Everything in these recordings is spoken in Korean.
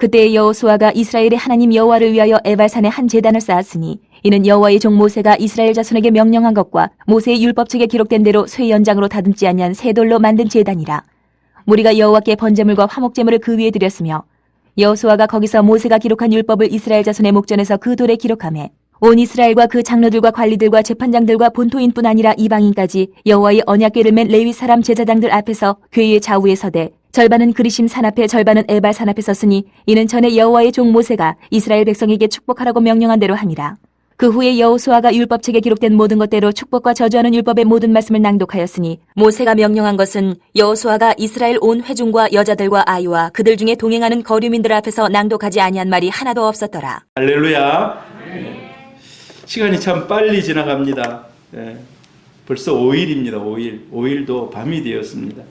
그때 여호수아가 이스라엘의 하나님 여호와를 위하여 에발산에 한 제단을 쌓았으니 이는 여호와의 종 모세가 이스라엘 자손에게 명령한 것과 모세의 율법책에 기록된 대로 쇠 연장으로 다듬지 아니한 새 돌로 만든 제단이라. 무리가 여호와께 번제물과 화목제물을 그 위에 드렸으며 여호수아가 거기서 모세가 기록한 율법을 이스라엘 자손의 목전에서 그 돌에 기록하매 온 이스라엘과 그 장로들과 관리들과 재판장들과 본토인뿐 아니라 이방인까지 여호와의 언약궤를 맨 레위 사람 제사장들 앞에서 궤의 좌우에 서되 절반은 그리심 산 앞에 절반은 에발 산 앞에 섰으니 이는 전에 여호와의 종 모세가 이스라엘 백성에게 축복하라고 명령한 대로 함이라. 그 후에 여호수아가 율법책에 기록된 모든 것대로 축복과 저주하는 율법의 모든 말씀을 낭독하였으니 모세가 명령한 것은 여호수아가 이스라엘 온 회중과 여자들과 아이와 그들 중에 동행하는 거류민들 앞에서 낭독하지 아니한 말이 하나도 없었더라. 할렐루야. 시간이 참 빨리 지나갑니다. 벌써 5일입니다. 5일도 밤이 되었습니다.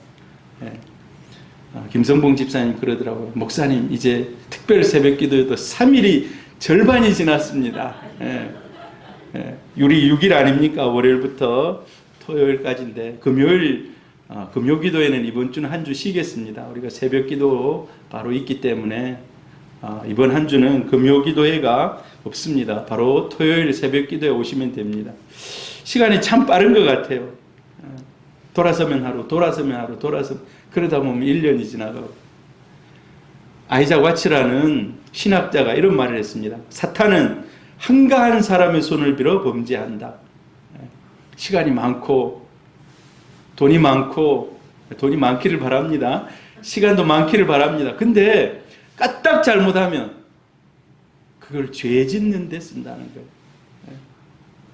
김성봉 집사님 그러더라고요. 목사님 이제 특별 새벽 기도에도 3일이 절반이 지났습니다. 우리 6일 아닙니까? 월요일부터 토요일까지인데 금요 기도에는 이번 주는 한 주 쉬겠습니다. 우리가 새벽 기도 바로 있기 때문에 이번 한 주는 금요 기도회가 없습니다. 바로 토요일 새벽 기도에 오시면 됩니다. 시간이 참 빠른 것 같아요. 돌아서면 하루, 그러다 보면 1년이 지나가고. 아이작 와츠라는 신학자가 이런 말을 했습니다. 사탄은 한가한 사람의 손을 빌어 범죄한다. 시간이 많고 돈이 많기를 바랍니다. 시간도 많기를 바랍니다. 근데 까딱 잘못하면 그걸 죄 짓는 데 쓴다는 거예요.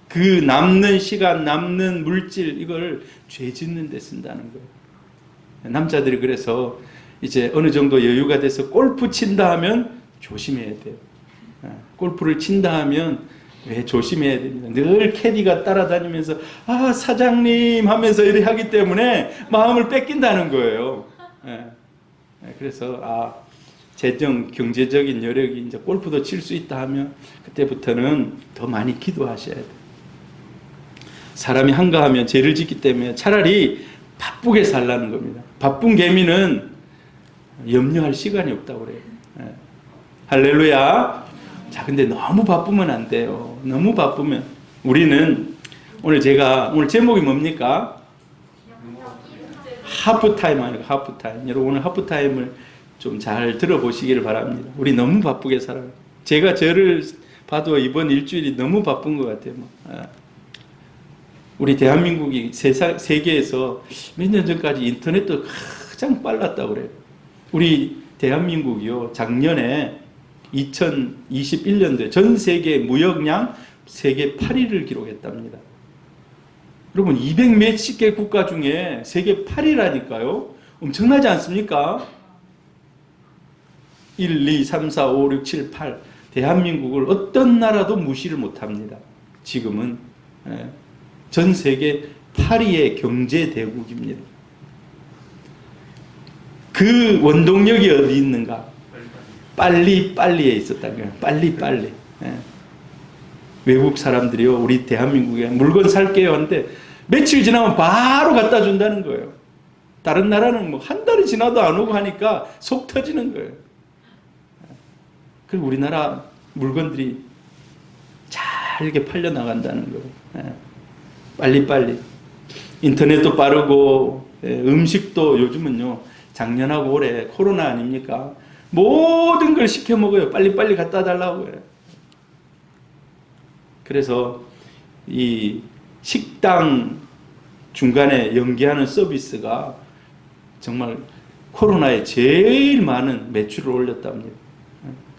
그 남는 시간, 남는 물질 이걸 죄 짓는 데 쓴다는 거예요. 남자들이 그래서 이제 어느 정도 여유가 돼서 골프 친다 하면 조심해야 돼요. 골프를 친다 하면 왜 조심해야 됩니다. 늘 캐디가 따라다니면서 사장님 하면서 이렇게 하기 때문에 마음을 뺏긴다는 거예요. 그래서 재정 경제적인 여력이 이제 골프도 칠 수 있다 하면 그때부터는 더 많이 기도하셔야 돼요. 사람이 한가하면 죄를 짓기 때문에 차라리 바쁘게 살라는 겁니다. 바쁜 개미는 염려할 시간이 없다고 그래요. 할렐루야. 자, 근데 너무 바쁘면 안 돼요. 너무 바쁘면 우리는 오늘 제목이 뭡니까? 하프타임 아니고 하프타임. 여러분 오늘 하프타임을 좀 잘 들어보시기를 바랍니다. 우리 너무 바쁘게 살아요. 제가 저를 봐도 이번 일주일이 너무 바쁜 것 같아요. 우리 대한민국이 세계에서 몇 년 전까지 인터넷도 가장 빨랐다고 그래요. 우리 대한민국이요, 작년에 2021년도에 전 세계 무역량 세계 8위를 기록했답니다. 여러분 200 몇십 개 국가 중에 세계 8위라니까요. 엄청나지 않습니까? 1, 2, 3, 4, 5, 6, 7, 8 대한민국을 어떤 나라도 무시를 못합니다. 지금은 전 세계 8위의 경제 대국입니다. 그 원동력이 어디 있는가? 빨리에 있었다는 거예요. 빨리. 외국 사람들이요, 우리 대한민국에 물건 살게요 하는데 며칠 지나면 바로 갖다 준다는 거예요. 다른 나라는 한 달이 지나도 안 오고 하니까 속 터지는 거예요. 그리고 우리나라 물건들이 잘 이렇게 팔려 나간다는 거예요. 빨리. 인터넷도 빠르고, 음식도 요즘은요, 작년하고 올해 코로나 아닙니까? 모든 걸 시켜 먹어요. 빨리 갖다 달라고 해요. 그래서 이 식당 중간에 연기하는 서비스가 정말 코로나에 제일 많은 매출을 올렸답니다.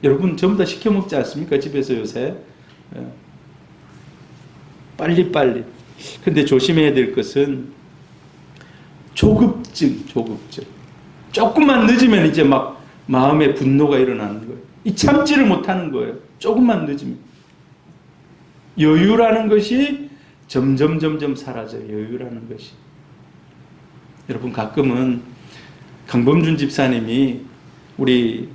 여러분 전부 다 시켜 먹지 않습니까? 집에서 요새. 빨리. 근데 조심해야 될 것은 조급증. 조금만 늦으면 이제 막 마음에 분노가 일어나는 거예요. 이 참지를 못하는 거예요. 조금만 늦으면. 여유라는 것이 점점 사라져요. 여유라는 것이. 여러분 가끔은 강범준 집사님이 우리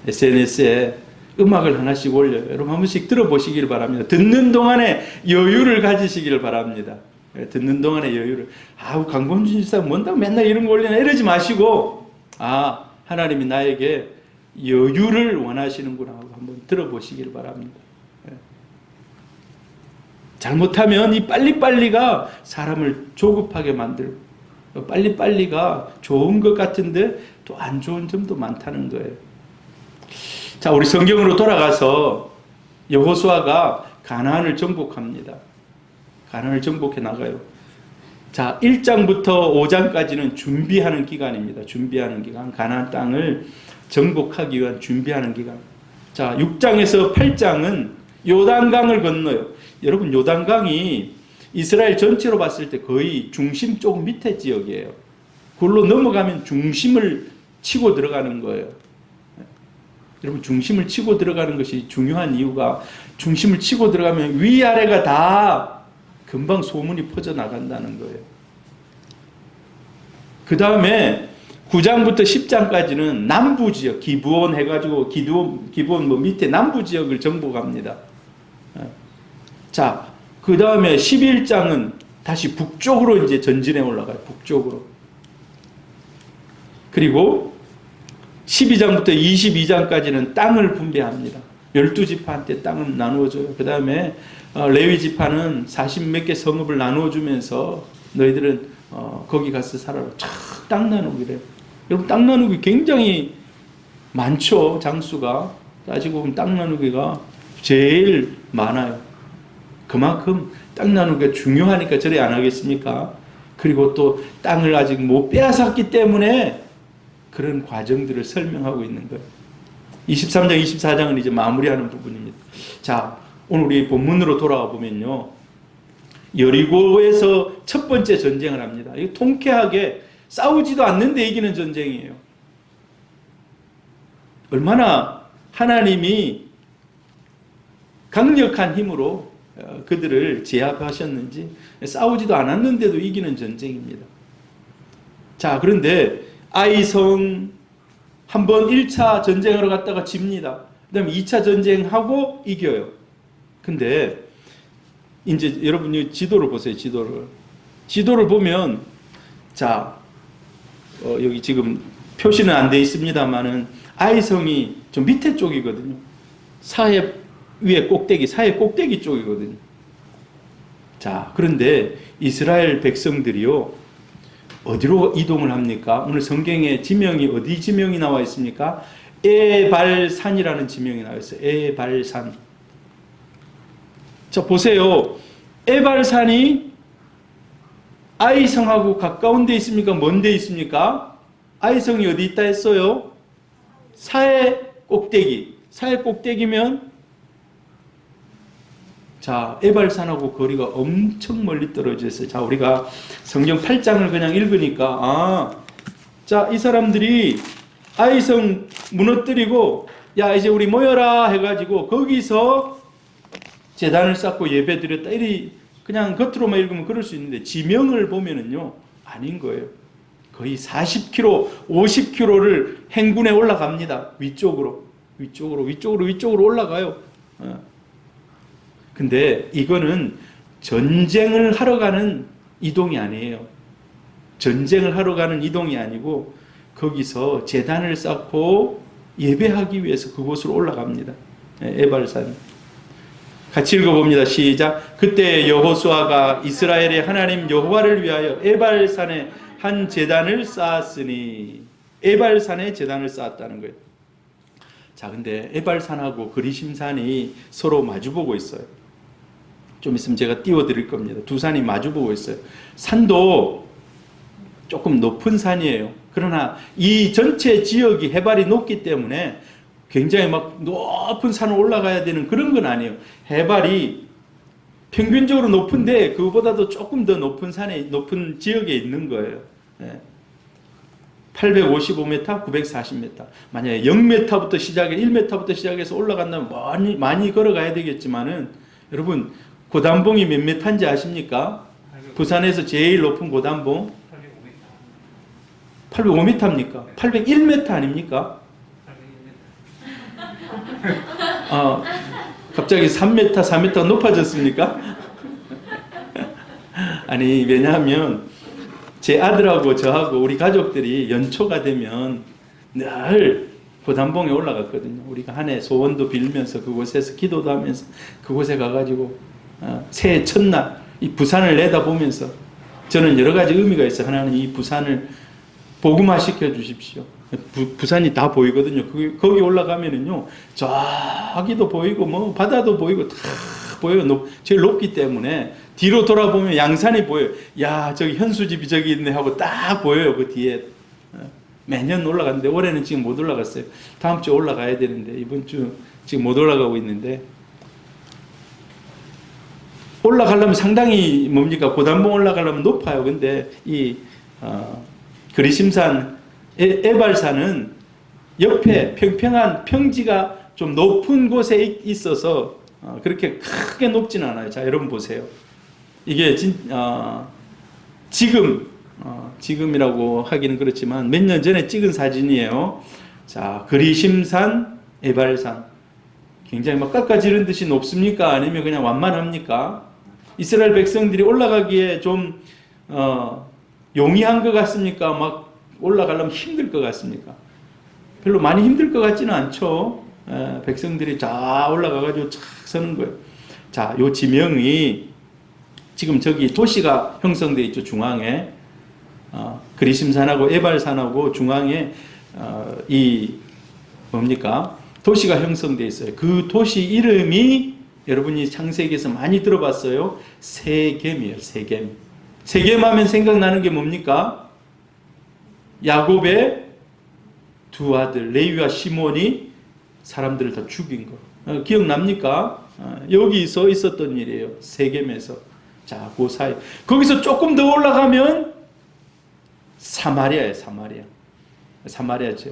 SNS에 음악을 하나씩 올려요. 여러분 한 번씩 들어보시기를 바랍니다. 듣는 동안에 여유를 가지시기를 바랍니다. 듣는 동안에 여유를. 강범준 집사 뭔다고 맨날 이런 거 올리나 이러지 마시고 하나님이 나에게 여유를 원하시는구나 하고 한번 들어보시길 바랍니다. 잘못하면 이 빨리빨리가 사람을 조급하게 만들고 빨리빨리가 좋은 것 같은데 또 안 좋은 점도 많다는 거예요. 자, 우리 성경으로 돌아가서 여호수아가 가나안을 정복합니다. 가나안을 정복해 나가요. 자, 1장부터 5장까지는 준비하는 기간입니다. 준비하는 기간. 가나안 땅을 정복하기 위한 준비하는 기간. 자, 6장에서 8장은 요단강을 건너요. 여러분, 요단강이 이스라엘 전체로 봤을 때 거의 중심 쪽 밑에 지역이에요. 그걸로 넘어가면 중심을 치고 들어가는 거예요. 여러분, 중심을 치고 들어가는 것이 중요한 이유가 중심을 치고 들어가면 위아래가 다 금방 소문이 퍼져나간다는 거예요. 그 다음에 9장부터 10장까지는 남부 지역, 기브온 해가지고 기브온 뭐 밑에 남부 지역을 정복합니다. 자, 그 다음에 11장은 다시 북쪽으로 이제 전진해 올라가요. 북쪽으로. 그리고 12장부터 22장까지는 땅을 분배합니다. 12지파한테 땅을 나누어줘요. 그 다음에 레위 지파는 40몇 개 성읍을 나누어주면서 너희들은 거기 가서 살아라. 땅 나누기래요. 여러분, 땅 나누기 굉장히 많죠. 장수가. 따지고 보면 땅 나누기가 제일 많아요. 그만큼 땅 나누기가 중요하니까 저래 안 하겠습니까? 그리고 또 땅을 아직 못 빼앗았기 때문에 그런 과정들을 설명하고 있는 거예요. 23장, 24장은 이제 마무리하는 부분입니다. 자, 오늘 우리 본문으로 돌아가 보면요. 여리고에서 첫 번째 전쟁을 합니다. 이거 통쾌하게 싸우지도 않는데 이기는 전쟁이에요. 얼마나 하나님이 강력한 힘으로 그들을 제압하셨는지 싸우지도 않았는데도 이기는 전쟁입니다. 자, 그런데 아이성 한번 1차 전쟁하러 갔다가 집니다. 그 다음에 2차 전쟁하고 이겨요. 근데 이제 여러분이 지도를 보세요. 지도를 보면 자, 여기 지금 표시는 안 돼 있습니다만은 아이성이 좀 밑에 쪽이거든요. 사해 위에 꼭대기, 사해 꼭대기 쪽이거든요. 자, 그런데 이스라엘 백성들이요, 어디로 이동을 합니까? 오늘 성경에 지명이 어디 지명이 나와 있습니까? 에발산이라는 지명이 나와 있어요. 에발산. 자, 보세요. 에발산이 아이성하고 가까운 데 있습니까? 먼 데 있습니까? 아이성이 어디 있다 했어요? 사해 꼭대기. 사해 꼭대기면 자, 에발산하고 거리가 엄청 멀리 떨어져 있어요. 자, 우리가 성경 8장을 그냥 읽으니까 자, 이 사람들이 아이성 무너뜨리고 야, 이제 우리 모여라 해가지고 거기서 제단을 쌓고 예배 드렸다. 이리 그냥 겉으로만 읽으면 그럴 수 있는데 지명을 보면은요, 아닌 거예요. 거의 40km, 50km를 행군에 올라갑니다. 위쪽으로 올라가요. 근데 이거는 전쟁을 하러 가는 이동이 아니에요. 전쟁을 하러 가는 이동이 아니고 거기서 제단을 쌓고 예배하기 위해서 그곳으로 올라갑니다. 에발산. 같이 읽어봅니다. 시작. 그때 여호수아가 이스라엘의 하나님 여호와를 위하여 에발산에 한 제단을 쌓았으니, 에발산에 제단을 쌓았다는 거예요. 자, 근데 에발산하고 그리심산이 서로 마주보고 있어요. 좀 있으면 제가 띄워드릴 겁니다. 두 산이 마주보고 있어요. 산도 조금 높은 산이에요. 그러나 이 전체 지역이 해발이 높기 때문에 굉장히 막 높은 산을 올라가야 되는 그런 건 아니에요. 해발이 평균적으로 높은데 그거보다도 조금 더 높은 산에, 높은 지역에 있는 거예요. 855m, 940m. 만약에 0m부터 시작해, 1m부터 시작해서 올라간다면 많이 걸어가야 되겠지만은, 여러분, 고단봉이 몇 m인지 아십니까? 부산에서 제일 높은 고단봉? 805m입니까? 801m 아닙니까? 갑자기 3m, 4m가 높아졌습니까? 아니, 왜냐하면 제 아들하고 저하고 우리 가족들이 연초가 되면 늘 고단봉에 올라갔거든요. 우리가 한 해 소원도 빌면서 그곳에서 기도도 하면서 그곳에 가가지고 새해 첫날 이 부산을 내다보면서 저는 여러 가지 의미가 있어요. 하나는 이 부산을 복음화시켜 주십시오. 부산이 다 보이거든요. 거기 올라가면은요, 저기도 보이고 뭐 바다도 보이고 다 보여요. 제일 높기 때문에 뒤로 돌아보면 양산이 보여요. 야, 저기 현수집이 저기 있네 하고 딱 보여요. 그 뒤에. 매년 올라갔는데 올해는 지금 못 올라갔어요. 다음 주에 올라가야 되는데 이번 주 지금 못 올라가고 있는데, 올라가려면 상당히 뭡니까? 고단봉 올라가려면 높아요. 근데 이 그리심산 에발산은 옆에 평평한 평지가 좀 높은 곳에 있어서 그렇게 크게 높지는 않아요. 자, 여러분 보세요. 이게 지금이라고 하기는 그렇지만 몇 년 전에 찍은 사진이에요. 자, 그리심산 에발산. 굉장히 막 깎아지른 듯이 높습니까? 아니면 그냥 완만합니까? 이스라엘 백성들이 올라가기에 좀 용이한 것 같습니까? 막 올라가려면 힘들 것 같습니까? 별로 많이 힘들 것 같지는 않죠. 백성들이 쫙 올라가가지고 착 서는 거예요. 자, 요 지명이 지금 저기 도시가 형성되어 있죠. 중앙에 그리심산하고 에발산하고 중앙에 이 뭡니까? 도시가 형성되어 있어요. 그 도시 이름이 여러분이 창세기에서 많이 들어봤어요. 세겜이에요. 세겜. 세겜 하면 생각나는 게 뭡니까? 야곱의 두 아들 레위와 시몬이 사람들을 다 죽인 거. 기억납니까? 여기서 있었던 일이에요. 세겜에서. 자, 그 사이. 거기서 조금 더 올라가면 사마리아예요. 사마리아죠.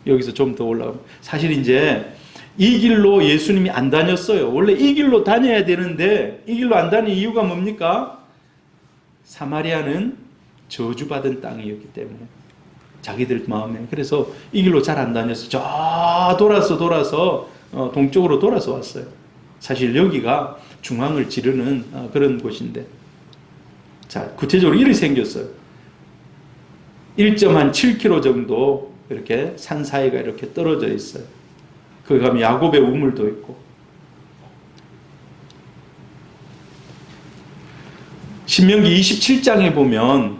여기서 좀 더 올라가면. 사실 이제 이 길로 예수님이 안 다녔어요. 원래 이 길로 다녀야 되는데 이 길로 안 다닌 이유가 뭡니까? 사마리아는 저주받은 땅이었기 때문에 자기들 마음에. 그래서 이 길로 잘 안 다녀서 저 돌아서 동쪽으로 돌아서 왔어요. 사실 여기가 중앙을 지르는 그런 곳인데, 자, 구체적으로 일이 생겼어요. 1.7km 정도 이렇게 산 사이가 이렇게 떨어져 있어요. 거기 가면 야곱의 우물도 있고. 신명기 27장에 보면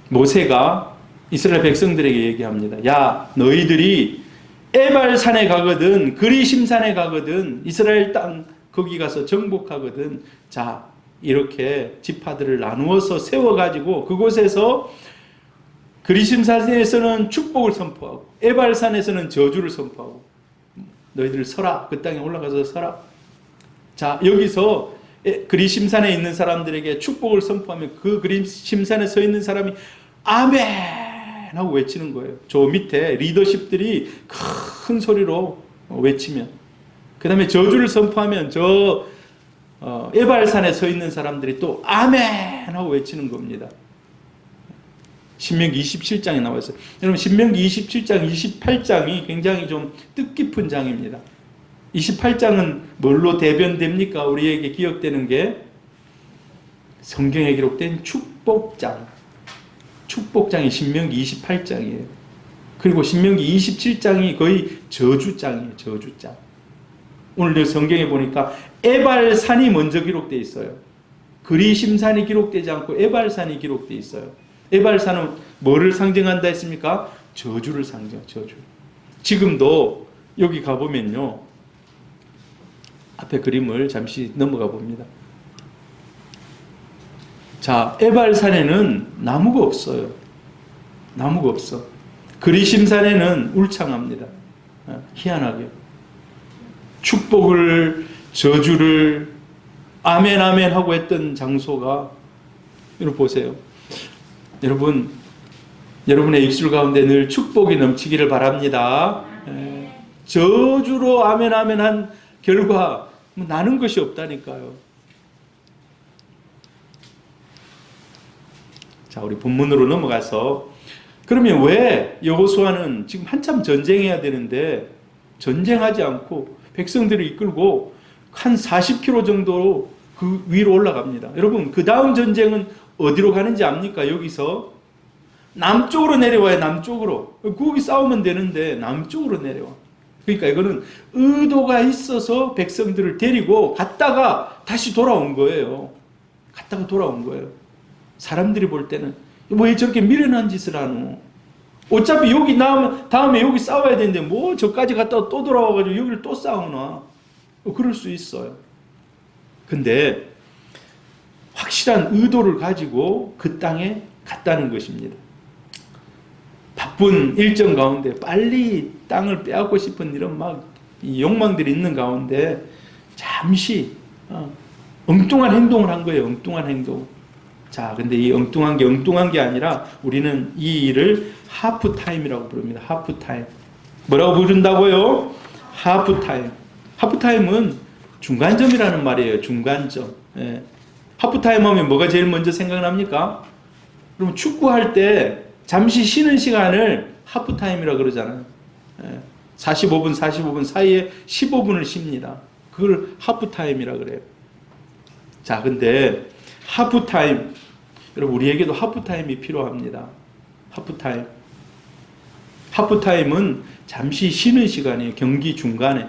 모세가 이스라엘 백성들에게 얘기합니다. 야, 너희들이 에발산에 가거든, 그리심산에 가거든, 이스라엘 땅 거기 가서 정복하거든. 자, 이렇게 지파들을 나누어서 세워가지고 그곳에서 그리심산에서는 축복을 선포하고 에발산에서는 저주를 선포하고, 너희들 서라. 그 땅에 올라가서 서라. 자, 여기서 그리심산에 있는 사람들에게 축복을 선포하면 그 그리심산에 서 있는 사람이 아멘 하고 외치는 거예요. 저 밑에 리더십들이 큰 소리로 외치면, 그 다음에 저주를 선포하면 저 에발산에 서 있는 사람들이 또 아멘 하고 외치는 겁니다. 신명기 27장에 나와 있어요. 여러분, 신명기 27장, 28장이 굉장히 좀 뜻깊은 장입니다. 28장은 뭘로 대변됩니까? 우리에게 기억되는 게 성경에 기록된 축복장. 축복장이 신명기 28장이에요. 그리고 신명기 27장이 거의 저주장이에요. 저주장. 오늘 성경에 보니까 에발산이 먼저 기록되어 있어요. 그리심산이 기록되지 않고 에발산이 기록되어 있어요. 에발산은 뭐를 상징한다 했습니까? 저주를 상징해요. 저주. 지금도 여기 가보면요, 앞에 그림을 잠시 넘어가 봅니다. 자, 에발산에는 나무가 없어요. 나무가 없어. 그리심산에는 울창합니다. 희한하게. 축복을, 저주를 아멘 아멘 하고 했던 장소가, 여러분 보세요. 여러분의 입술 가운데 늘 축복이 넘치기를 바랍니다. 저주로 아멘 아멘 한 결과 나는 것이 없다니까요. 자, 우리 본문으로 넘어가서, 그러면 왜 여호수아는 지금 한참 전쟁해야 되는데 전쟁하지 않고 백성들을 이끌고 한 40km 정도 그 위로 올라갑니다. 여러분, 그 다음 전쟁은 어디로 가는지 압니까? 여기서 남쪽으로 내려와요. 남쪽으로. 거기 싸우면 되는데 남쪽으로 내려와. 그러니까 이거는 의도가 있어서 백성들을 데리고 갔다가 다시 돌아온 거예요. 갔다가 돌아온 거예요. 사람들이 볼 때는 왜 저렇게 미련한 짓을 하노? 어차피 여기 다음에 여기 싸워야 되는데 뭐 저까지 갔다가 또 돌아와가지고 여기를 또 싸우나? 그럴 수 있어요. 근데 확실한 의도를 가지고 그 땅에 갔다는 것입니다. 바쁜 일정 가운데 빨리 땅을 빼앗고 싶은 이런 막 욕망들이 있는 가운데 잠시 엉뚱한 행동을 한 거예요. 엉뚱한 행동. 자, 근데 이 엉뚱한 게 아니라 우리는 이 일을 하프타임이라고 부릅니다. 하프타임. 뭐라고 부른다고요? 하프타임. 하프타임은 중간점이라는 말이에요. 중간점. 예. 하프타임 하면 뭐가 제일 먼저 생각납니까? 그럼 축구할 때 잠시 쉬는 시간을 하프타임이라고 그러잖아요. 45분 사이에 15분을 쉽니다. 그걸 하프타임이라고 그래요. 자, 근데 하프타임, 여러분 우리에게도 하프타임이 필요합니다. 하프타임. 하프타임은 잠시 쉬는 시간이에요. 경기 중간에.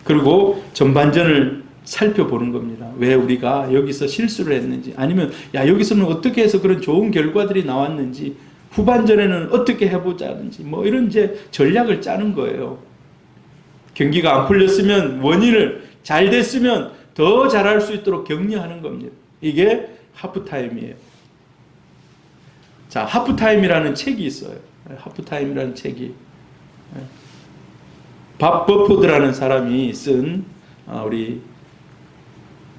그리고 전반전을 살펴보는 겁니다. 왜 우리가 여기서 실수를 했는지, 아니면 야 여기서는 어떻게 해서 그런 좋은 결과들이 나왔는지, 후반전에는 어떻게 해보자는지, 뭐 이런 이제 전략을 짜는 거예요. 경기가 안 풀렸으면 원인을, 잘 됐으면 더 잘할 수 있도록 격려하는 겁니다. 이게 하프타임이에요. 자, 하프타임이라는 책이 있어요. 하프타임이라는 책이 밥 버포드라는 사람이 쓴 우리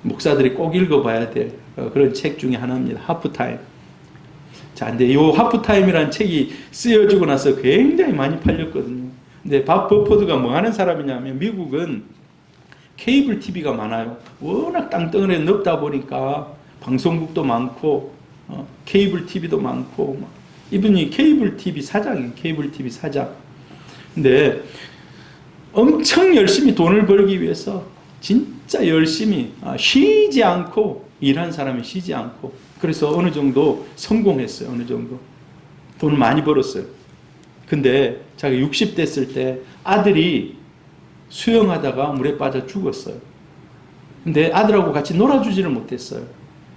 목사들이 꼭 읽어봐야 될 그런 책 중에 하나입니다. 하프타임. 자, 근데 이 하프타임이라는 책이 쓰여지고 나서 굉장히 많이 팔렸거든요. 근데 밥 버포드가 뭐 하는 사람이냐면, 미국은 케이블 TV가 많아요. 워낙 땅덩어리에 넓다 보니까 방송국도 많고 케이블 TV도 많고, 이분이 케이블 TV 사장이에요. 케이블 TV 사장. 근데 엄청 열심히 돈을 벌기 위해서 진짜 열심히 쉬지 않고 일한 사람이 쉬지 않고, 그래서 어느 정도 성공했어요. 어느 정도 돈을 많이 벌었어요. 근데 자기 60 됐을 때 아들이 수영하다가 물에 빠져 죽었어요. 근데 아들하고 같이 놀아주지를 못했어요.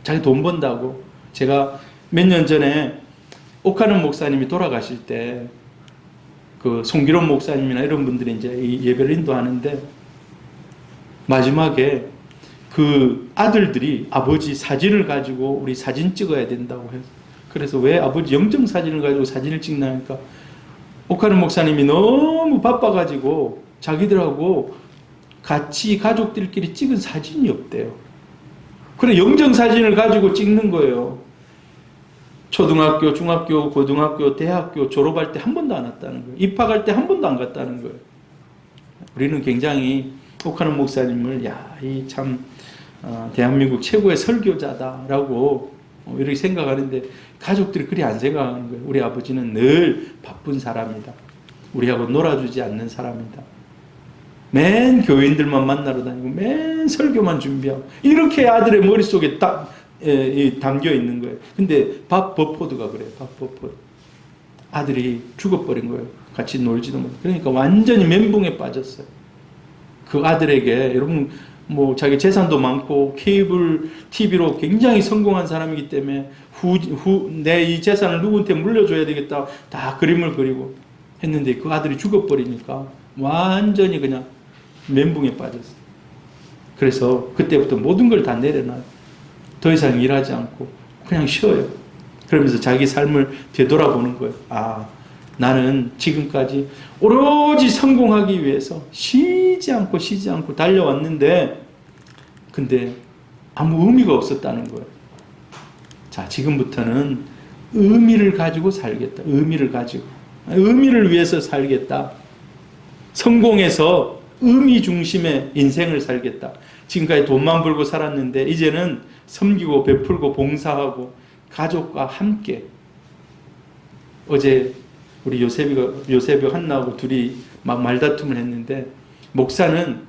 자기 돈 번다고. 제가 몇 년 전에 오카는 목사님이 돌아가실 때 그 송기론 목사님이나 이런 분들이 이제 예배를 인도하는데, 마지막에 그 아들들이 아버지 사진을 가지고 우리 사진 찍어야 된다고 해서, 그래서 왜 아버지 영정 사진을 가지고 사진을 찍나니까, 오카는 목사님이 너무 바빠가지고 자기들하고 같이 가족들끼리 찍은 사진이 없대요. 그래 영정 사진을 가지고 찍는 거예요. 초등학교, 중학교, 고등학교, 대학교 졸업할 때 한 번도 안 왔다는 거예요. 입학할 때 한 번도 안 갔다는 거예요. 우리는 굉장히 오카는 목사님을 이 참 대한민국 최고의 설교자다라고 이렇게 생각하는데, 가족들이 그리 안 생각하는 거예요. 우리 아버지는 늘 바쁜 사람이다. 우리하고 놀아주지 않는 사람이다. 맨 교인들만 만나러 다니고 맨 설교만 준비하고, 이렇게 아들의 머릿속에 담겨 있는 거예요. 근데 밥 버포드가 그래요. 밥 버포드. 아들이 죽어버린 거예요. 같이 놀지도 못하고. 그러니까 완전히 멘붕에 빠졌어요. 그 아들에게, 여러분 뭐 자기 재산도 많고 케이블 TV로 굉장히 성공한 사람이기 때문에 내 이 재산을 누구한테 물려줘야 되겠다 다 그림을 그리고 했는데, 그 아들이 죽어버리니까 완전히 그냥 멘붕에 빠졌어요. 그래서 그때부터 모든 걸 다 내려놔요. 더 이상 일하지 않고 그냥 쉬어요. 그러면서 자기 삶을 되돌아보는 거예요. 나는 지금까지 오로지 성공하기 위해서 쉬지 않고 달려왔는데, 근데 아무 의미가 없었다는 거예요. 자, 지금부터는 의미를 가지고 살겠다. 의미를 위해서 살겠다. 성공해서 의미 중심의 인생을 살겠다. 지금까지 돈만 벌고 살았는데 이제는 섬기고 베풀고 봉사하고 가족과 함께. 어제 우리 요셉이 한나하고 둘이 막 말다툼을 했는데, 목사는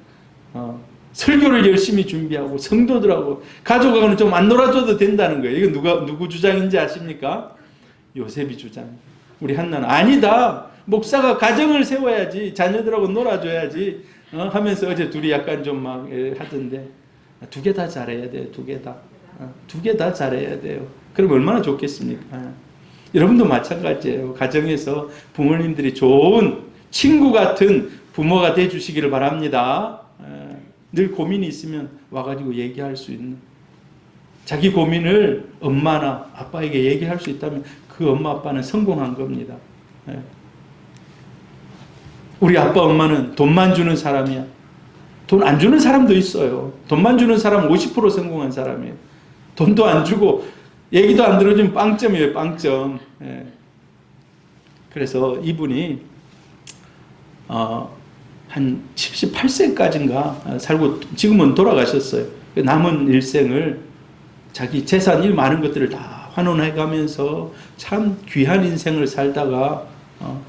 설교를 열심히 준비하고 성도들하고 가족하고는 좀 안 놀아줘도 된다는 거예요. 이건 누구 주장인지 아십니까? 요셉이 주장. 우리 한나는 아니다. 목사가 가정을 세워야지. 자녀들하고 놀아줘야지. 하면서 어제 둘이 약간 좀 막 하던데 두 개 다 잘해야 돼요. 두 개 다. 두 개 다 잘해야 돼요. 그럼 얼마나 좋겠습니까? 여러분도 마찬가지예요. 가정에서 부모님들이 좋은 친구 같은 부모가 돼 주시기를 바랍니다. 늘 고민이 있으면 와가지고 얘기할 수 있는, 자기 고민을 엄마나 아빠에게 얘기할 수 있다면 그 엄마 아빠는 성공한 겁니다. 우리 아빠 엄마는 돈만 주는 사람이야. 돈 안 주는 사람도 있어요. 돈만 주는 사람은 50% 성공한 사람이에요. 돈도 안 주고 얘기도 안 들어주면 빵점이에요. 빵점. 그래서 이분이 한 78세까지인가 살고 지금은 돌아가셨어요. 남은 일생을 자기 재산 일 많은 것들을 다 환원해가면서 참 귀한 인생을 살다가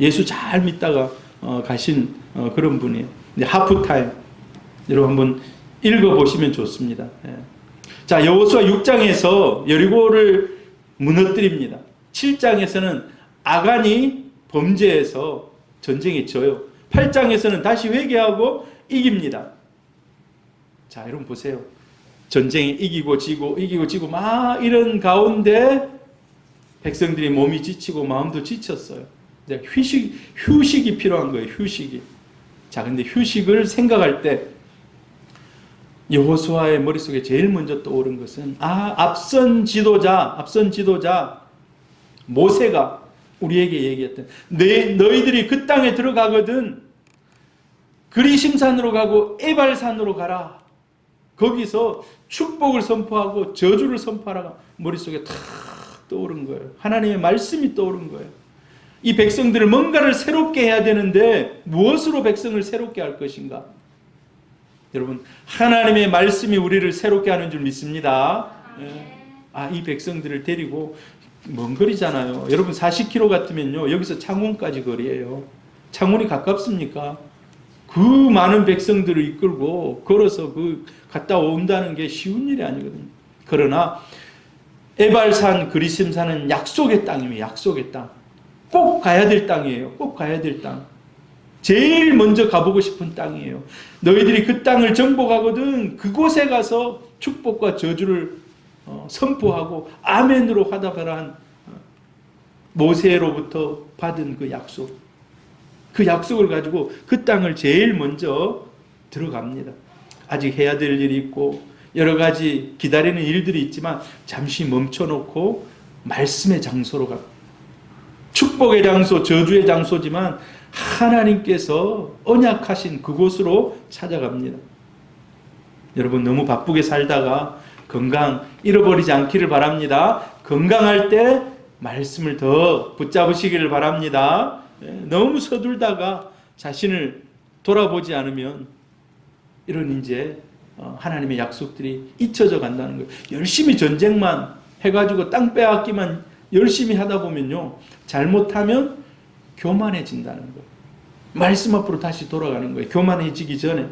예수 잘 믿다가 가신 그런 분이에요. 하프타임 여러분 한번 읽어보시면 좋습니다. 자, 여호수아 6장에서 여리고를 무너뜨립니다. 7장에서는 아간이 범죄해서 전쟁에 져요. 8장에서는 다시 회개하고 이깁니다. 자, 여러분 보세요. 전쟁에 이기고 지고 막 이런 가운데 백성들이 몸이 지치고 마음도 지쳤어요. 휴식이 필요한 거예요. 휴식이. 자, 근데 휴식을 생각할 때 여호수아의 머릿속에 제일 먼저 떠오른 것은 앞선 지도자 모세가 우리에게 얘기했던 너희들이 그 땅에 들어가거든 그리심산으로 가고 에발산으로 가라. 거기서 축복을 선포하고 저주를 선포하라가 머릿속에 탁 떠오른 거예요. 하나님의 말씀이 떠오른 거예요. 이 백성들을 뭔가를 새롭게 해야 되는데 무엇으로 백성을 새롭게 할 것인가? 여러분, 하나님의 말씀이 우리를 새롭게 하는 줄 믿습니다. 이 백성들을 데리고 먼 거리잖아요. 여러분 40km 같으면요 여기서 창원까지 거리예요. 창원이 가깝습니까? 그 많은 백성들을 이끌고 걸어서 갔다 온다는 게 쉬운 일이 아니거든요. 그러나 에발산 그리심산은 약속의 땅이에요. 약속의 땅. 꼭 가야 될 땅이에요. 꼭 가야 될 땅. 제일 먼저 가보고 싶은 땅이에요. 너희들이 그 땅을 정복하거든 그곳에 가서 축복과 저주를 선포하고 아멘으로 화답하라 한 모세로부터 받은 그 약속. 그 약속을 가지고 그 땅을 제일 먼저 들어갑니다. 아직 해야 될 일이 있고 여러 가지 기다리는 일들이 있지만 잠시 멈춰놓고 말씀의 장소로 가. 축복의 장소, 저주의 장소지만 하나님께서 언약하신 그곳으로 찾아갑니다. 여러분 너무 바쁘게 살다가 건강 잃어버리지 않기를 바랍니다. 건강할 때 말씀을 더 붙잡으시기를 바랍니다. 너무 서둘다가 자신을 돌아보지 않으면 이런 이제 하나님의 약속들이 잊혀져 간다는 거예요. 열심히 전쟁만 해가지고 땅 빼앗기만 열심히 하다 보면요 잘못하면 교만해진다는 거예요. 말씀 앞으로 다시 돌아가는 거예요. 교만해지기 전에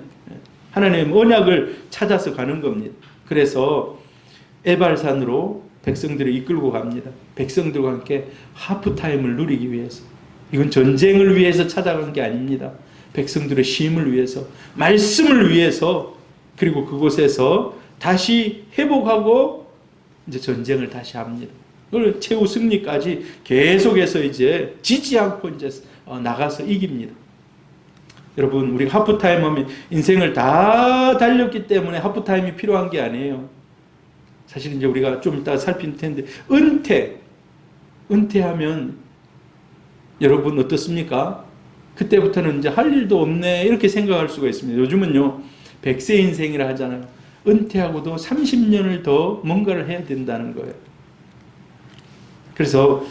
하나님의 언약을 찾아서 가는 겁니다. 그래서 에발산으로 백성들을 이끌고 갑니다. 백성들과 함께 하프타임을 누리기 위해서. 이건 전쟁을 위해서 찾아간 게 아닙니다. 백성들의 쉼을 위해서, 말씀을 위해서, 그리고 그곳에서 다시 회복하고 이제 전쟁을 다시 합니다. 그걸 최후 승리까지 계속해서 이제 지지 않고 이제 나가서 이깁니다. 여러분, 우리 하프타임 하면 인생을 다 달렸기 때문에 하프타임이 필요한 게 아니에요. 사실 이제 우리가 좀 이따 살필 텐데, 은퇴하면 여러분 어떻습니까? 그때부터는 이제 할 일도 없네 이렇게 생각할 수가 있습니다. 요즘은요 100세 인생이라 하잖아요. 은퇴하고도 30년을 더 뭔가를 해야 된다는 거예요. 그래서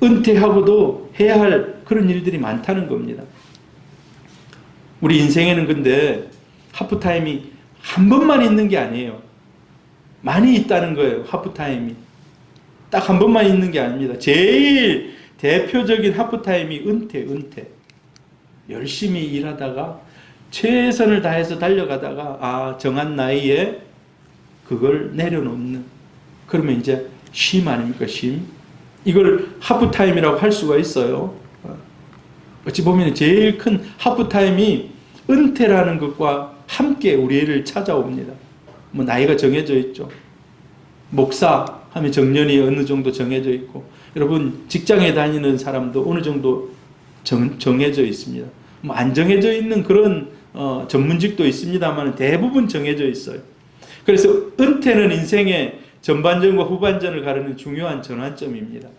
은퇴하고도 해야 할 그런 일들이 많다는 겁니다. 우리 인생에는 근데 하프타임이 한 번만 있는 게 아니에요. 많이 있다는 거예요. 하프타임이 딱 한 번만 있는 게 아닙니다. 제일 대표적인 하프타임이 은퇴. 열심히 일하다가 최선을 다해서 달려가다가 정한 나이에 그걸 내려놓는, 그러면 이제 쉼 아닙니까? 쉼. 이걸 하프타임이라고 할 수가 있어요. 어찌 보면 제일 큰 하프타임이 은퇴라는 것과 함께 우리를 찾아옵니다. 뭐 나이가 정해져 있죠. 목사 하면 정년이 어느 정도 정해져 있고, 여러분 직장에 다니는 사람도 어느 정도 정해져 있습니다. 뭐 안 정해져 있는 그런 전문직도 있습니다만 대부분 정해져 있어요. 그래서 은퇴는 인생의 전반전과 후반전을 가르는 중요한 전환점입니다.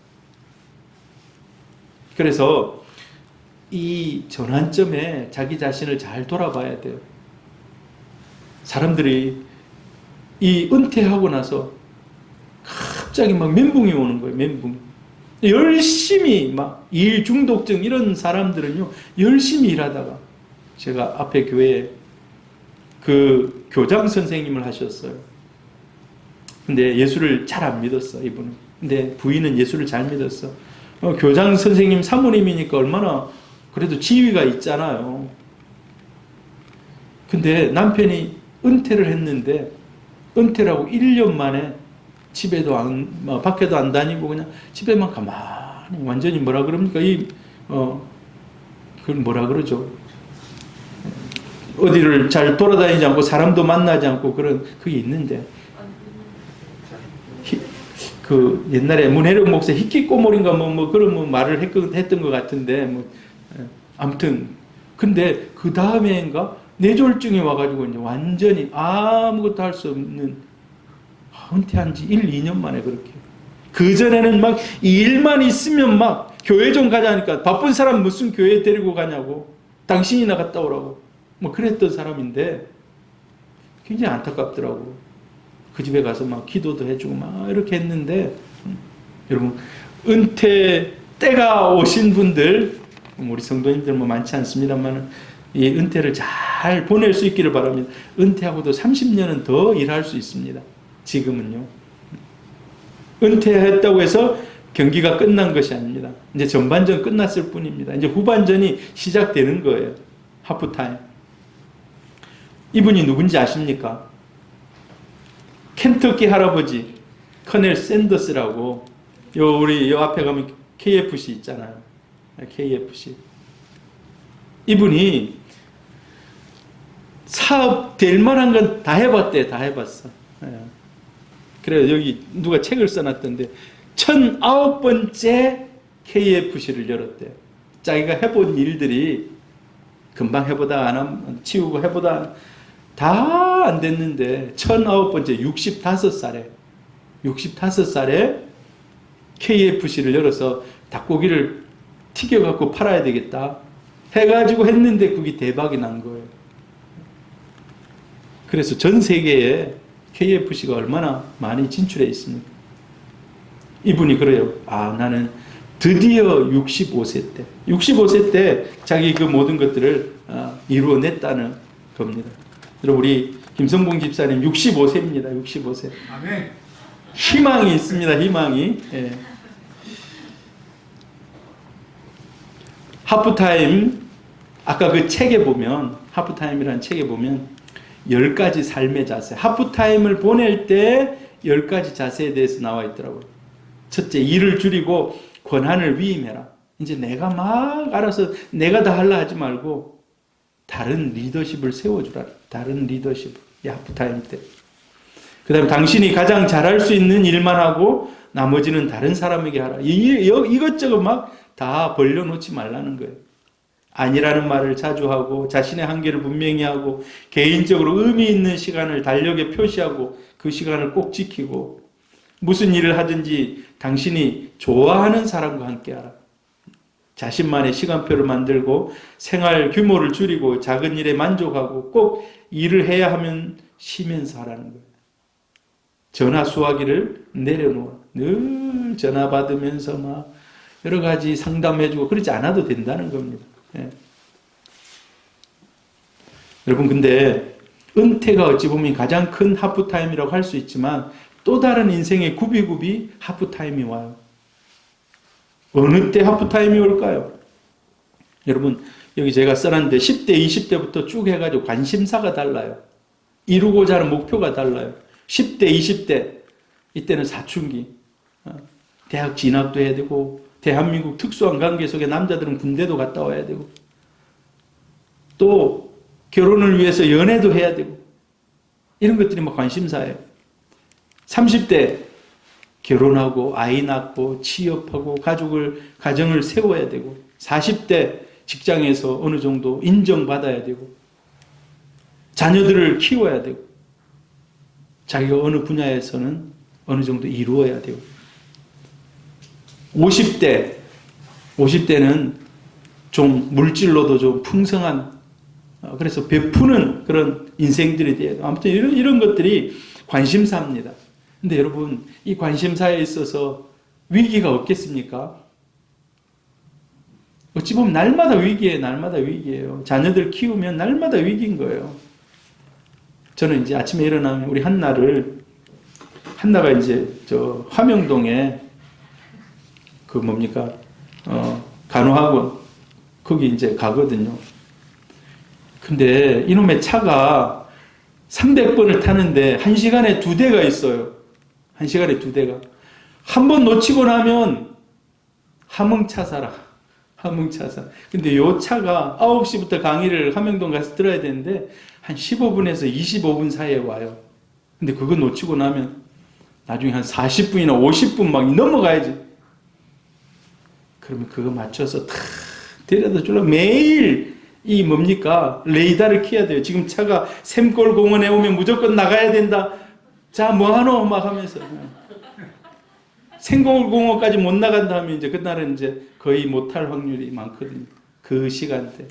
그래서 이 전환점에 자기 자신을 잘 돌아봐야 돼요. 사람들이 이 은퇴하고 나서 갑자기 막 멘붕이 오는 거예요. 멘붕. 열심히 막 일 중독증 이런 사람들은요, 열심히 일하다가, 제가 앞에 교회에 그 교장 선생님을 하셨어요. 근데 예수를 잘 안 믿었어, 이분은. 근데 부인은 예수를 잘 믿었어. 교장 선생님 사모님이니까 얼마나 그래도 지위가 있잖아요. 근데 남편이 은퇴를 했는데, 은퇴라고 1년 만에 집에도 밖에도 안 다니고 그냥 집에만 가만히, 완전히 뭐라 그럽니까? 그걸 뭐라 그러죠? 어디를 잘 돌아다니지 않고 사람도 만나지 않고 그런 그게 있는데, 그 옛날에 문혜령 목사 희끼꼬물인가 뭐 그런 말을 했던 것 같은데, 아무튼 근데 그 다음에인가 뇌졸중이 와가지고 이제 완전히 아무것도 할 수 없는, 은퇴한 지 1, 2년 만에 그렇게. 그 전에는 막 일만 있으면 막 교회 좀 가자니까, 바쁜 사람 무슨 교회 데리고 가냐고, 당신이나 갔다 오라고 뭐 그랬던 사람인데 굉장히 안타깝더라고. 그 집에 가서 막 기도도 해주고 막 이렇게 했는데, 여러분 은퇴 때가 오신 분들, 우리 성도님들 뭐 많지 않습니다만 이 은퇴를 잘 보낼 수 있기를 바랍니다. 은퇴하고도 30년은 더 일할 수 있습니다. 지금은요. 은퇴했다고 해서 경기가 끝난 것이 아닙니다. 이제 전반전 끝났을 뿐입니다. 이제 후반전이 시작되는 거예요. 하프타임. 이분이 누군지 아십니까? 켄터키 할아버지 커넬 샌더스라고, 우리 요 앞에 가면 KFC 있잖아요. KFC. 이분이 사업 될 만한 건 다 해봤대. 다 해봤어. 그래서 여기 누가 책을 써놨던데 1009번째 KFC를 열었대. 자기가 해본 일들이 금방 해보다 안 하면 치우고 해보다 다 안 됐는데 1009번째 65살에 KFC를 열어서 닭고기를 튀겨갖고 팔아야 되겠다 해가지고 했는데 그게 대박이 난 거예요. 그래서 전 세계에 KFC가 얼마나 많이 진출해 있습니까? 이분이 그래요. 나는 드디어 65세 때 자기 그 모든 것들을 이루어냈다는 겁니다. 여러분, 우리 김성봉 집사님 65세입니다. 65세. 아멘. 희망이 있습니다. 희망이. 예. 하프타임, 아까 그 책에 보면, 하프타임이라는 책에 보면 10가지 삶의 자세, 하프타임을 보낼 때 10가지 자세에 대해서 나와 있더라고요. 첫째, 일을 줄이고 권한을 위임해라. 이제 내가 막 알아서 내가 다 하려 하지 말고 다른 리더십을 세워주라. 다른 리더십. 이 하프타임 때. 그 다음에 당신이 가장 잘할 수 있는 일만 하고 나머지는 다른 사람에게 하라. 이것저것 막 다 벌려놓지 말라는 거예요. 아니라는 말을 자주 하고 자신의 한계를 분명히 하고 개인적으로 의미 있는 시간을 달력에 표시하고 그 시간을 꼭 지키고, 무슨 일을 하든지 당신이 좋아하는 사람과 함께하라. 자신만의 시간표를 만들고 생활 규모를 줄이고 작은 일에 만족하고 꼭 일을 해야 하면 쉬면서 하라는 거예요. 전화 수화기를 내려놓아. 늘 전화 받으면서 막 여러 가지 상담해주고 그러지 않아도 된다는 겁니다. 예. 여러분, 근데 은퇴가 어찌 보면 가장 큰 하프타임이라고 할 수 있지만 또 다른 인생의 굽이굽이 하프타임이 와요. 어느 때 하프타임이 올까요? 여러분, 여기 제가 써놨는데 10대, 20대부터 쭉 해가지고 관심사가 달라요. 이루고자 하는 목표가 달라요. 10대, 20대, 이때는 사춘기. 대학 진학도 해야 되고, 대한민국 특수한 관계 속에 남자들은 군대도 갔다 와야 되고, 또 결혼을 위해서 연애도 해야 되고, 이런 것들이 뭐 관심사예요. 30대 결혼하고 아이 낳고 취업하고 가정을 세워야 되고, 40대 직장에서 어느 정도 인정받아야 되고, 자녀들을 키워야 되고, 자기가 어느 분야에서는 어느 정도 이루어야 되고, 50대는 좀 물질로도 좀 풍성한, 그래서 베푸는 그런 인생들이 돼야 돼요. 아무튼 이런 것들이 관심사입니다. 근데 여러분, 이 관심사에 있어서 위기가 없겠습니까? 어찌 보면 날마다 위기예요. 날마다 위기예요. 자녀들 키우면 날마다 위기인 거예요. 저는 이제 아침에 일어나면 우리 한나가 이제 저 화명동에 그 뭡니까? 간호학원 거기 이제 가거든요. 근데 이놈의 차가 300번을 타는데 1시간에 2대가 있어요. 1시간에 2대가. 한 번 놓치고 나면 함흥차사라. 함흥차사. 근데 요 차가 9시부터 강의를 화명동 가서 들어야 되는데 한 15분에서 25분 사이에 와요. 근데 그거 놓치고 나면 나중에 한 40분이나 50분 막 넘어가야지. 그러면 그거 맞춰서 탁 데려다 주려면 매일 이 뭡니까? 레이더를 켜야 돼요. 지금 차가 샘골 공원에 오면 무조건 나가야 된다. 자, 뭐하노? 막 하면서. 샘골 공원까지 못 나간다 하면 이제 그날은 이제 거의 못할 확률이 많거든요. 그 시간대.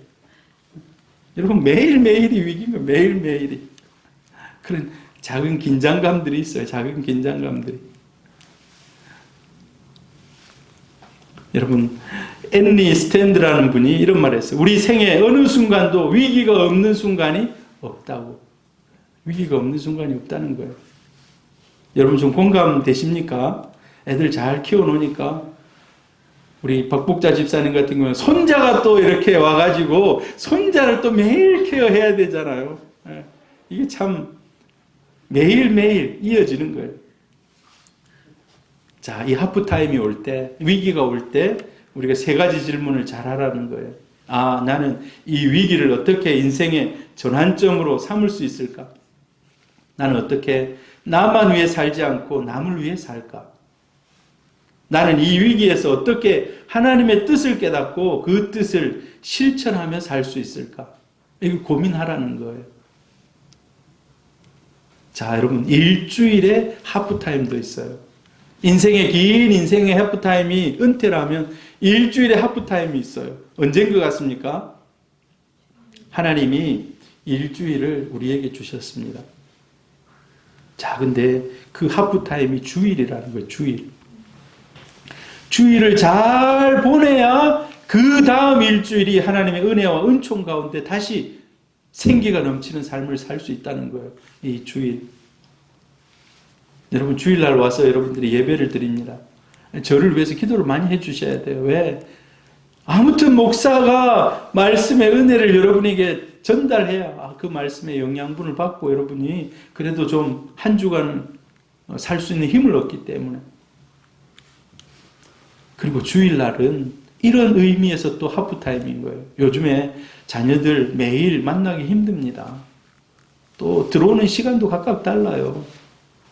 여러분, 매일매일이 위기인 거예요. 매일매일이. 그런 작은 긴장감들이 있어요. 작은 긴장감들이. 여러분, 앤리 스탠드라는 분이 이런 말을 했어요. 우리 생애 어느 순간도 위기가 없는 순간이 없다고. 위기가 없는 순간이 없다는 거예요. 여러분 좀 공감되십니까? 애들 잘 키워놓으니까 우리 박복자 집사님 같은 경우는 손자가 또 이렇게 와가지고 손자를 또 매일 케어해야 되잖아요. 이게 참 매일매일 이어지는 거예요. 자, 이 하프타임이 올 때, 위기가 올 때 우리가 3가지 질문을 잘 하라는 거예요. 아, 나는 이 위기를 어떻게 인생의 전환점으로 삼을 수 있을까? 나는 어떻게 나만 위해 살지 않고 남을 위해 살까? 나는 이 위기에서 어떻게 하나님의 뜻을 깨닫고 그 뜻을 실천하며 살 수 있을까? 이걸 고민하라는 거예요. 자, 여러분, 일주일에 하프타임도 있어요. 긴 인생의 하프타임이 은퇴라면 일주일에 하프타임이 있어요. 언젠 것 같습니까? 하나님이 일주일을 우리에게 주셨습니다. 자, 근데 그 하프타임이 주일이라는 거예요. 주일을 잘 보내야 그 다음 일주일이 하나님의 은혜와 은총 가운데 다시 생기가 넘치는 삶을 살 수 있다는 거예요. 이 주일. 여러분, 주일날 와서 여러분들이 예배를 드립니다. 저를 위해서 기도를 많이 해주셔야 돼요. 왜? 아무튼 목사가 말씀의 은혜를 여러분에게 전달해야 그 말씀의 영양분을 받고 여러분이 그래도 좀 한 주간 살 수 있는 힘을 얻기 때문에. 그리고 주일날은 이런 의미에서 또 하프타임인 거예요. 요즘에 자녀들 매일 만나기 힘듭니다. 또 들어오는 시간도 각각 달라요.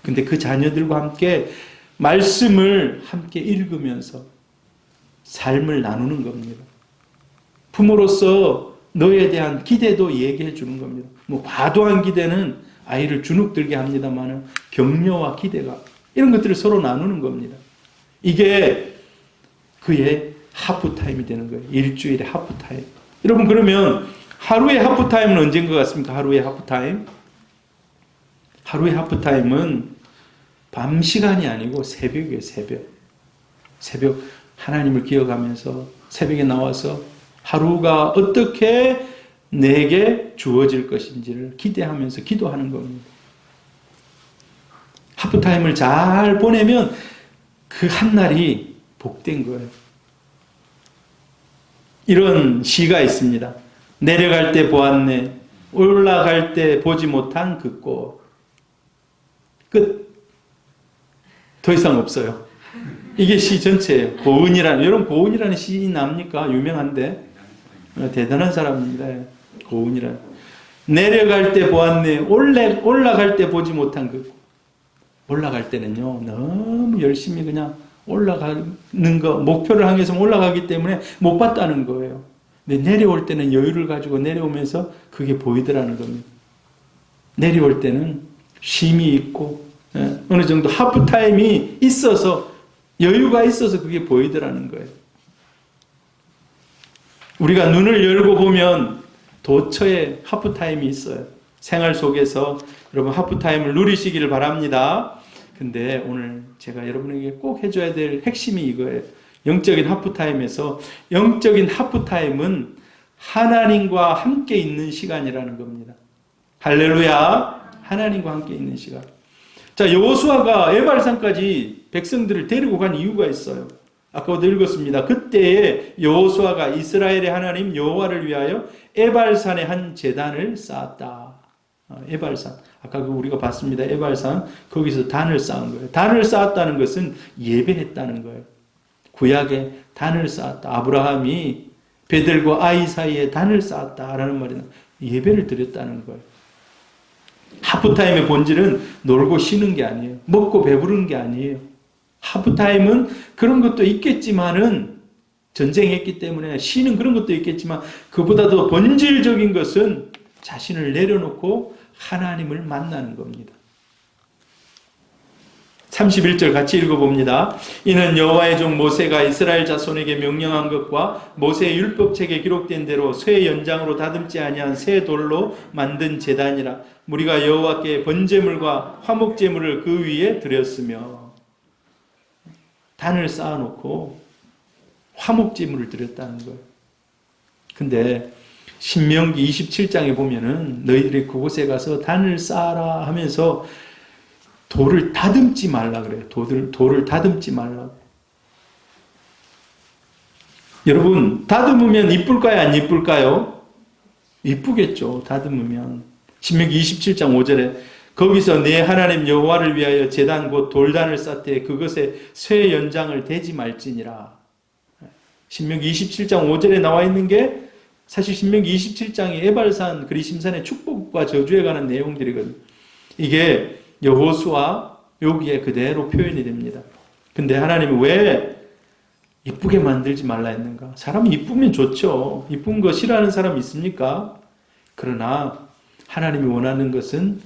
근데 그 자녀들과 함께 말씀을 함께 읽으면서 삶을 나누는 겁니다. 부모로서 너에 대한 기대도 얘기해 주는 겁니다. 뭐 과도한 기대는 아이를 주눅들게 합니다만 격려와 기대가 이런 것들을 서로 나누는 겁니다. 이게 그의 하프타임이 되는 거예요. 일주일의 하프타임. 여러분, 그러면 하루의 하프타임은 언제인 것 같습니까? 하루의 하프타임? 하루의 하프타임은 밤 시간이 아니고 새벽이에요. 새벽 하나님을 기억하면서 새벽에 나와서 하루가 어떻게 내게 주어질 것인지를 기대하면서 기도하는 겁니다. 하프타임을 잘 보내면 그 한날이 복된 거예요. 이런 시가 있습니다. 내려갈 때 보았네, 올라갈 때 보지 못한 그 꽃. 끝. 더 이상 없어요. 이게 시 전체예요. 고은이라는, 여러분 고은이라는 시인이 납니까? 유명한데. 대단한 사람입니다. 고은이라는. 내려갈 때 보았네. 올라갈 때 보지 못한 그. 올라갈 때는요, 너무 열심히 그냥 올라가는 거, 목표를 향해서 올라가기 때문에 못 봤다는 거예요. 근데 내려올 때는 여유를 가지고 내려오면서 그게 보이더라는 겁니다. 내려올 때는 쉼이 있고, 어느 정도 하프타임이 있어서, 여유가 있어서 그게 보이더라는 거예요. 우리가 눈을 열고 보면 도처에 하프타임이 있어요. 생활 속에서 여러분 하프타임을 누리시기를 바랍니다. 근데 오늘 제가 여러분에게 꼭 해줘야 될 핵심이 이거예요. 영적인 하프타임에서, 영적인 하프타임은 하나님과 함께 있는 시간이라는 겁니다. 할렐루야. 하나님과 함께 있는 시간. 자, 여호수아가 에발산까지 백성들을 데리고 간 이유가 있어요. 아까도 읽었습니다. 그때에 여호수아가 이스라엘의 하나님 여호와를 위하여 에발산에 한 제단을 쌓았다. 에발산. 아까 우리가 봤습니다. 에발산. 거기서 단을 쌓은 거예요. 단을 쌓았다는 것은 예배했다는 거예요. 구약에 단을 쌓았다. 아브라함이 베델과 아이 사이에 단을 쌓았다라는 말이다. 예배를 드렸다는 거예요. 하프타임의 본질은 놀고 쉬는 게 아니에요. 먹고 배부른 게 아니에요. 하프타임은 그런 것도 있겠지만은, 전쟁했기 때문에 쉬는 그런 것도 있겠지만, 그보다도 본질적인 것은 자신을 내려놓고 하나님을 만나는 겁니다. 31절 같이 읽어봅니다. 이는 여호와의 종 모세가 이스라엘 자손에게 명령한 것과 모세의 율법책에 기록된 대로 쇠 연장으로 다듬지 아니한 새 돌로 만든 제단이라. 우리가 여호와께 번제물과 화목제물을 그 위에 드렸으며. 단을 쌓아놓고 화목제물을 드렸다는 거예요. 근데 신명기 27장에 보면은 너희들이 그곳에 가서 단을 쌓아라 하면서 돌을 다듬지 말라 그래요. 돌을 다듬지 말라고. 여러분, 다듬으면 이쁠까요? 안 이쁠까요? 이쁘겠죠. 다듬으면. 신명기 27장 5절에 거기서 내 하나님 여호와를 위하여 제단 곧 돌단을 쌓되 그것에 쇠 연장을 대지 말지니라. 신명기 27장 5절에 나와 있는 게 사실 신명기 27장이 에발산 그리심산의 축복과 저주에 관한 내용들이거든요. 이게 여호수아 여기에 그대로 표현이 됩니다. 근데 하나님이 왜 이쁘게 만들지 말라 했는가? 사람이 이쁘면 좋죠. 이쁜 거 싫어하는 사람 있습니까? 그러나 하나님이 원하는 것은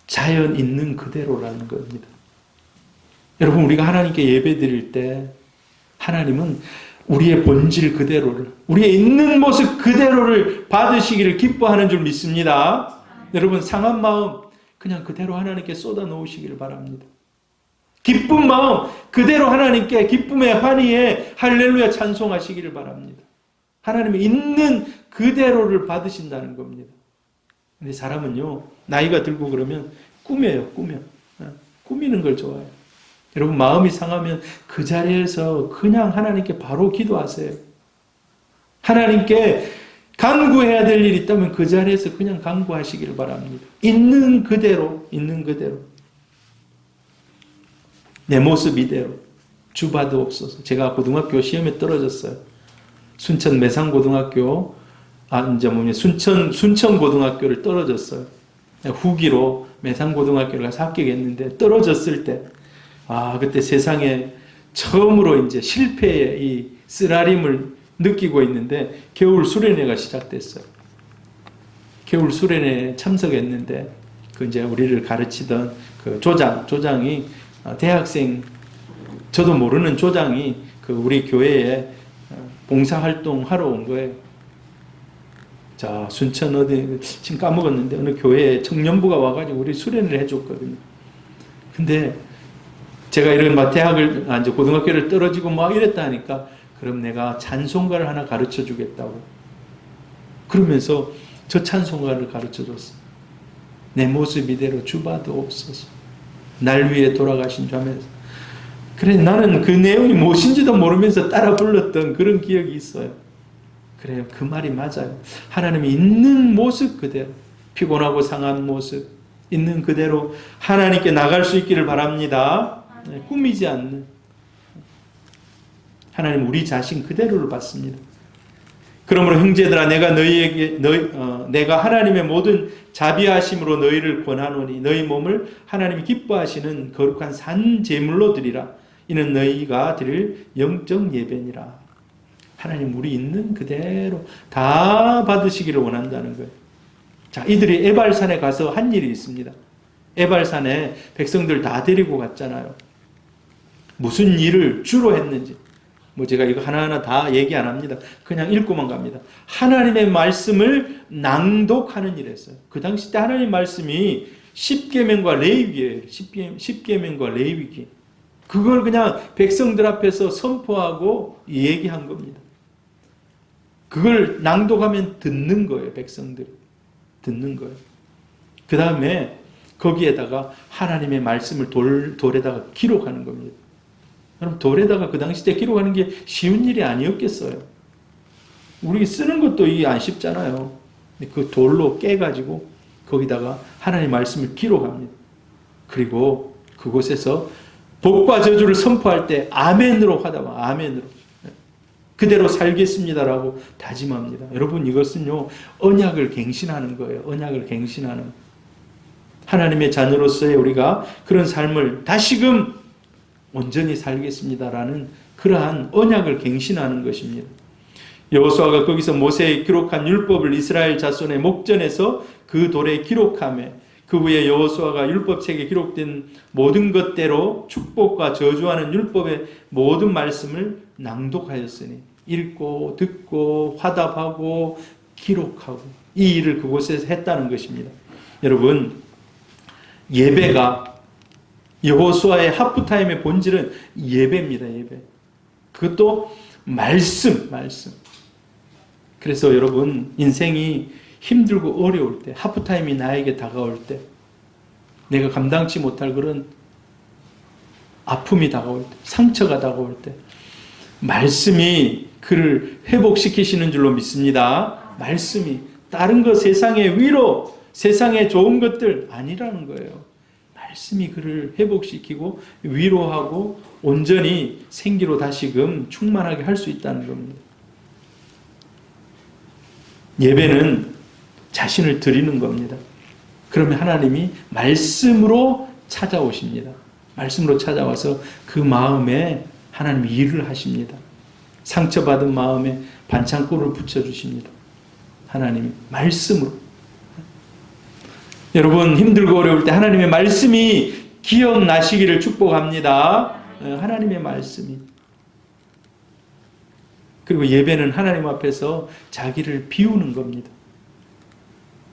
자연 있는 그대로라는 겁니다. 여러분, 우리가 하나님께 예배 드릴 때 하나님은 우리의 본질 그대로를, 우리의 있는 모습 그대로를 받으시기를 기뻐하는 줄 믿습니다. 여러분, 상한 마음 그냥 그대로 하나님께 쏟아 놓으시기를 바랍니다. 기쁜 마음 그대로 하나님께 기쁨의 환희에 할렐루야 찬송하시기를 바랍니다. 하나님의 있는 그대로를 받으신다는 겁니다. 근데 사람은요, 나이가 들고 그러면 꾸며요. 꾸미는 걸 좋아해요. 여러분, 마음이 상하면 그 자리에서 그냥 하나님께 바로 기도하세요. 하나님께 간구해야 될 일이 있다면 그 자리에서 그냥 간구하시기를 바랍니다. 있는 그대로, 있는 그대로. 내 모습 이대로 주봐도 없어서. 제가 고등학교 시험에 떨어졌어요. 순천 매산고등학교, 순천 고등학교를 떨어졌어요. 후기로 매산고등학교를 가서 합격했는데 떨어졌을 때, 그때 세상에 처음으로 이제 실패의 이 쓰라림을 느끼고 있는데 겨울 수련회가 시작됐어요. 겨울 수련회에 참석했는데 그 이제 우리를 가르치던 그 조장이 대학생, 저도 모르는 조장이 그 우리 교회에 봉사활동 하러 온 거예요. 자, 순천 어디, 지금 까먹었는데 어느 교회에 청년부가 와가지고 우리 수련을 해줬거든요. 근데 제가 이런 이제 고등학교를 떨어지고 이랬다니까, 그럼 내가 찬송가를 하나 가르쳐 주겠다고. 그러면서 저 찬송가를 가르쳐 줬어요. 내 모습 이대로 주봐도 없어서. 날 위해 돌아가신 주 하면서. 그래, 나는 그 내용이 무엇인지도 모르면서 따라 불렀던 그런 기억이 있어요. 그래요. 그 말이 맞아요. 하나님이 있는 모습 그대로, 피곤하고 상한 모습 있는 그대로 하나님께 나갈 수 있기를 바랍니다. 꾸미지 않는, 하나님 우리 자신 그대로를 받습니다. 그러므로 형제들아 내가 하나님의 모든 자비하심으로 너희를 권하노니 너희 몸을 하나님이 기뻐하시는 거룩한 산 제물로 드리라. 이는 너희가 드릴 영적 예배니라. 하나님 우리 있는 그대로 다 받으시기를 원한다는 거예요. 자, 이들이 에발산에 가서 한 일이 있습니다. 에발산에 백성들 다 데리고 갔잖아요. 무슨 일을 주로 했는지 제가 이거 하나하나 다 얘기 안 합니다. 그냥 읽고만 갑니다. 하나님의 말씀을 낭독하는 일을 했어요. 그 당시 때 하나님의 말씀이 십계명과 레위기예요. 십계명과 레위기. 그걸 그냥 백성들 앞에서 선포하고 얘기한 겁니다. 그걸 낭독하면 듣는 거예요. 백성들이. 듣는 거예요. 그 다음에 거기에다가 하나님의 말씀을 돌에다가 기록하는 겁니다. 여러분 돌에다가 그 당시 때 기록하는 게 쉬운 일이 아니었겠어요. 우리 쓰는 것도 이게 안 쉽잖아요. 근데 그 돌로 깨가지고 거기다가 하나님의 말씀을 기록합니다. 그리고 그곳에서 복과 저주를 선포할 때 아멘으로 하다가 아멘으로 그대로 살겠습니다라고 다짐합니다. 여러분 이것은요 언약을 갱신하는 거예요. 언약을 갱신하는 하나님의 자녀로서의 우리가 그런 삶을 다시금 온전히 살겠습니다라는 그러한 언약을 갱신하는 것입니다. 여호수아가 거기서 모세의 기록한 율법을 이스라엘 자손의 목전에서 그 돌에 기록하며 그 후에 여호수아가 율법책에 기록된 모든 것대로 축복과 저주하는 율법의 모든 말씀을 낭독하였으니 읽고 듣고 화답하고 기록하고 이 일을 그곳에서 했다는 것입니다. 여러분 예배가 여호수아의 하프타임의 본질은 예배입니다. 예배. 그것도 말씀. 그래서 여러분 인생이 힘들고 어려울 때 하프타임이 나에게 다가올 때 내가 감당치 못할 그런 아픔이 다가올 때 상처가 다가올 때 말씀이 그를 회복시키시는 줄로 믿습니다. 말씀이 다른 거 세상의 위로 세상의 좋은 것들 아니라는 거예요. 말씀이 그를 회복시키고 위로하고 온전히 생기로 다시금 충만하게 할 수 있다는 겁니다. 예배는 자신을 드리는 겁니다. 그러면 하나님이 말씀으로 찾아오십니다. 말씀으로 찾아와서 그 마음에 하나님이 일을 하십니다. 상처받은 마음에 반창고를 붙여주십니다. 하나님이 말씀으로. 여러분 힘들고 어려울 때 하나님의 말씀이 기억나시기를 축복합니다. 하나님의 말씀이. 그리고 예배는 하나님 앞에서 자기를 비우는 겁니다.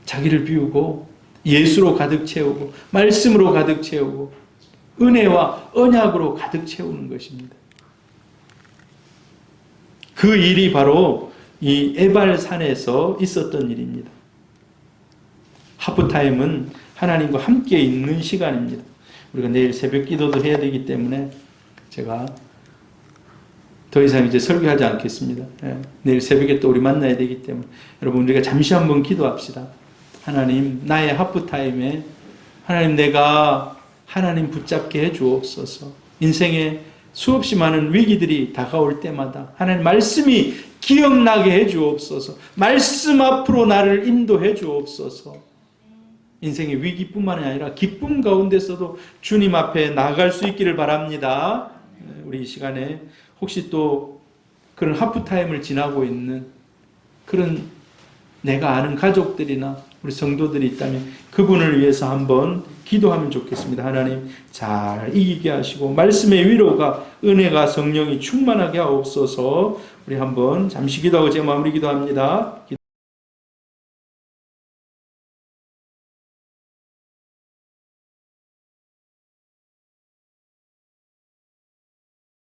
자기를 비우고 예수로 가득 채우고 말씀으로 가득 채우고 은혜와 언약으로 가득 채우는 것입니다. 그 일이 바로 이 에발산에서 있었던 일입니다. 하프타임은 하나님과 함께 있는 시간입니다. 우리가 내일 새벽 기도도 해야 되기 때문에 제가 더 이상 이제 설교하지 않겠습니다. 내일 새벽에 또 우리 만나야 되기 때문에 여러분 우리가 잠시 한번 기도합시다. 하나님 나의 하프타임에 하나님 내가 하나님 붙잡게 해주옵소서. 인생에 수없이 많은 위기들이 다가올 때마다 하나님 말씀이 기억나게 해주옵소서. 말씀 앞으로 나를 인도해 주옵소서. 인생의 위기뿐만 아니라 기쁨 가운데서도 주님 앞에 나아갈 수 있기를 바랍니다. 우리 이 시간에 혹시 또 그런 하프타임을 지나고 있는 그런 내가 아는 가족들이나 우리 성도들이 있다면 그분을 위해서 한번 기도하면 좋겠습니다. 하나님 잘 이기게 하시고 말씀의 위로가 은혜가 성령이 충만하게 하옵소서. 우리 한번 잠시 기도하고 제가 마무리 기도합니다.